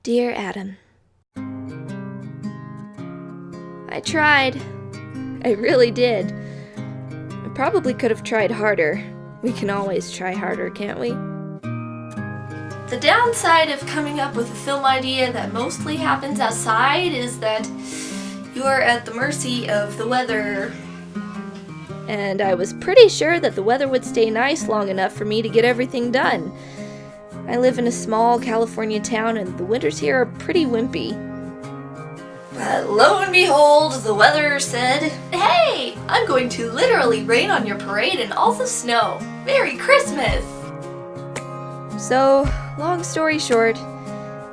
Dear Adam, I tried. I really did. I probably could have tried harder. We can always try harder, can't we? The downside of coming up with a film idea that mostly happens outside is that you are at the mercy of the weather. And I was pretty sure that the weather would stay nice long enough for me to get everything done. I live in a small California town and the winters here are pretty wimpy. But lo and behold, the weather said, "Hey, I'm going to literally rain on your parade and also snow. Merry Christmas!" So, long story short,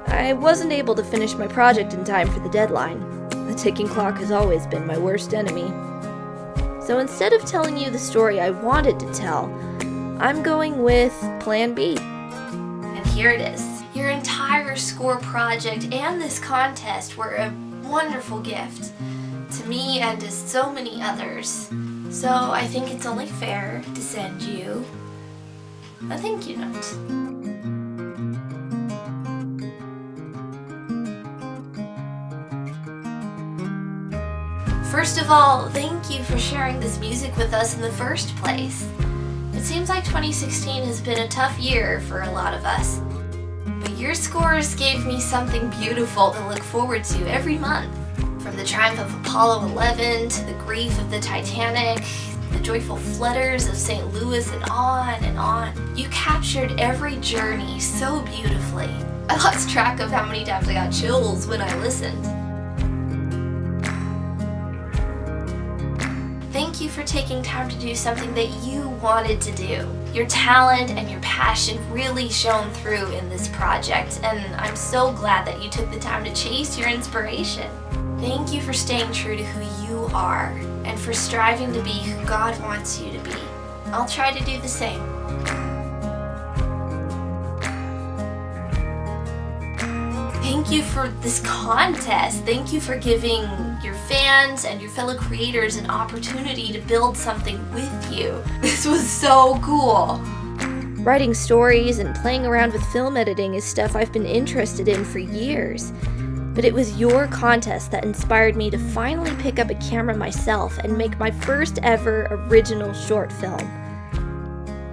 I wasn't able to finish my project in time for the deadline. The ticking clock has always been my worst enemy. So instead of telling you the story I wanted to tell, I'm going with Plan B. And here it is. Your entire score project and this contest were a wonderful gift to me and to so many others. So I think it's only fair to send you a thank you note. First of all, thank you for sharing this music with us in the first place. It seems like 2016 has been a tough year for a lot of us, but your scores gave me something beautiful to look forward to every month. From the triumph of Apollo 11 to the grief of the Titanic, the joyful flutters of St. Louis, and on and on. You captured every journey so beautifully. I lost track of how many times I got chills when I listened. Thank you for taking time to do something that you wanted to do. Your talent and your passion really shone through in this project, and I'm so glad that you took the time to chase your inspiration. Thank you for staying true to who you are and for striving to be who God wants you to be. I'll try to do the same. Thank you for this contest. Thank you for giving your fans and your fellow creators an opportunity to build something with you. This was so cool. Writing stories and playing around with film editing is stuff I've been interested in for years. But it was your contest that inspired me to finally pick up a camera myself and make my first ever original short film.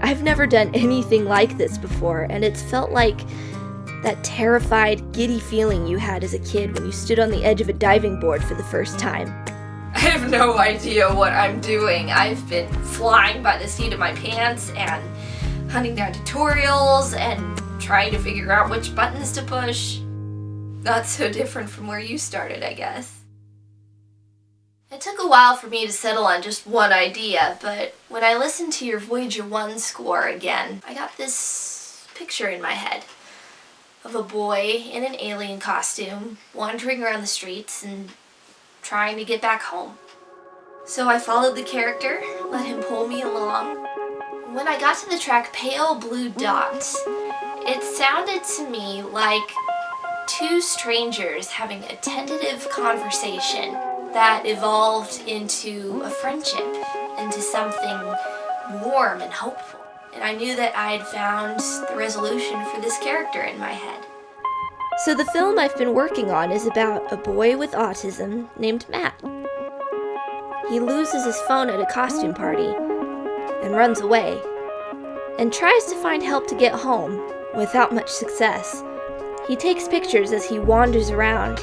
I've never done anything like this before, and it's felt like that terrified, giddy feeling you had as a kid when you stood on the edge of a diving board for the first time. I have no idea what I'm doing. I've been flying by the seat of my pants and hunting down tutorials and trying to figure out which buttons to push. Not so different from where you started, I guess. It took a while for me to settle on just one idea, but when I listened to your Voyager 1 score again, I got this picture in my head of a boy in an alien costume wandering around the streets and trying to get back home. So I followed the character, let him pull me along. When I got to the track Pale Blue Dots, it sounded to me like two strangers having a tentative conversation that evolved into a friendship, into something warm and hopeful. And I knew that I had found the resolution for this character in my head. So the film I've been working on is about a boy with autism named Matt. He loses his phone at a costume party and runs away, and tries to find help to get home without much success. He takes pictures as he wanders around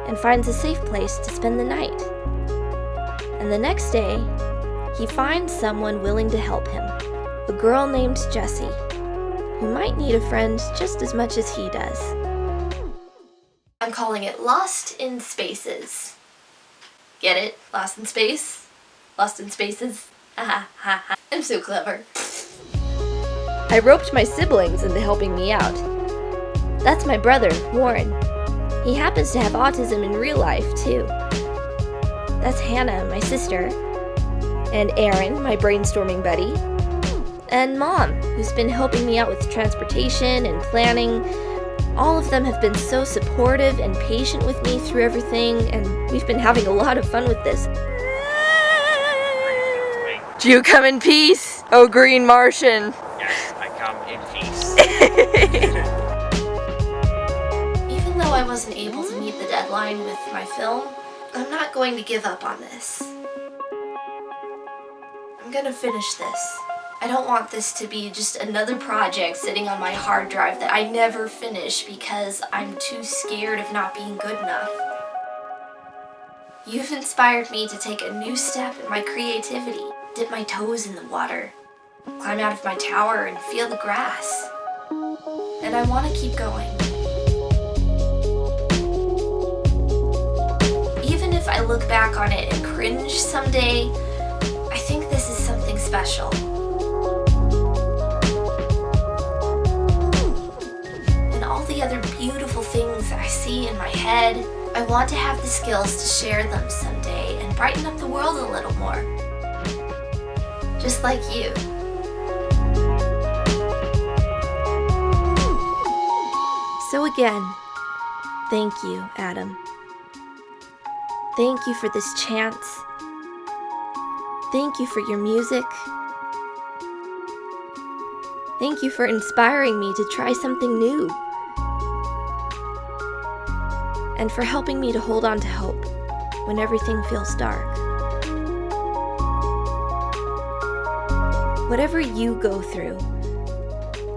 and finds a safe place to spend the night. And the next day, he finds someone willing to help him, a girl named Jessie, who might need a friend just as much as he does. I'm calling it Lost in Spaces. Get it? Lost in space? Lost in spaces? Ha ha ha. I'm so clever. I roped my siblings into helping me out. That's my brother, Warren. He happens to have autism in real life, too. That's Hannah, my sister. And Aaron, my brainstorming buddy. And Mom, who's been helping me out with transportation and planning. All of them have been so supportive and patient with me through everything, and we've been having a lot of fun with this. Do you come in peace, oh green Martian? Yes, I come in peace. Even though I wasn't able to meet the deadline with my film, I'm not going to give up on this. I'm gonna finish this. I don't want this to be just another project sitting on my hard drive that I never finish because I'm too scared of not being good enough. You've inspired me to take a new step in my creativity, dip my toes in the water, climb out of my tower and feel the grass. And I want to keep going. Even if I look back on it and cringe someday, I think this is something special. And all the other beautiful things I see in my head, I want to have the skills to share them someday and brighten up the world a little more. Just like you. So again, thank you, Adam. Thank you for this chance. Thank you for your music. Thank you for inspiring me to try something new. And for helping me to hold on to hope when everything feels dark. Whatever you go through,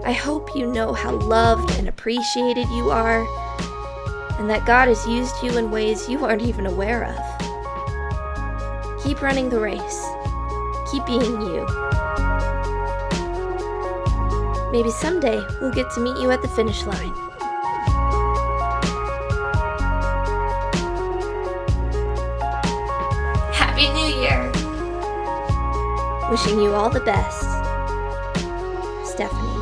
I hope you know how loved and appreciated you are, and that God has used you in ways you aren't even aware of. Keep running the race. Keep being you. Maybe someday we'll get to meet you at the finish line. Happy New Year! Wishing you all the best. Stephanie.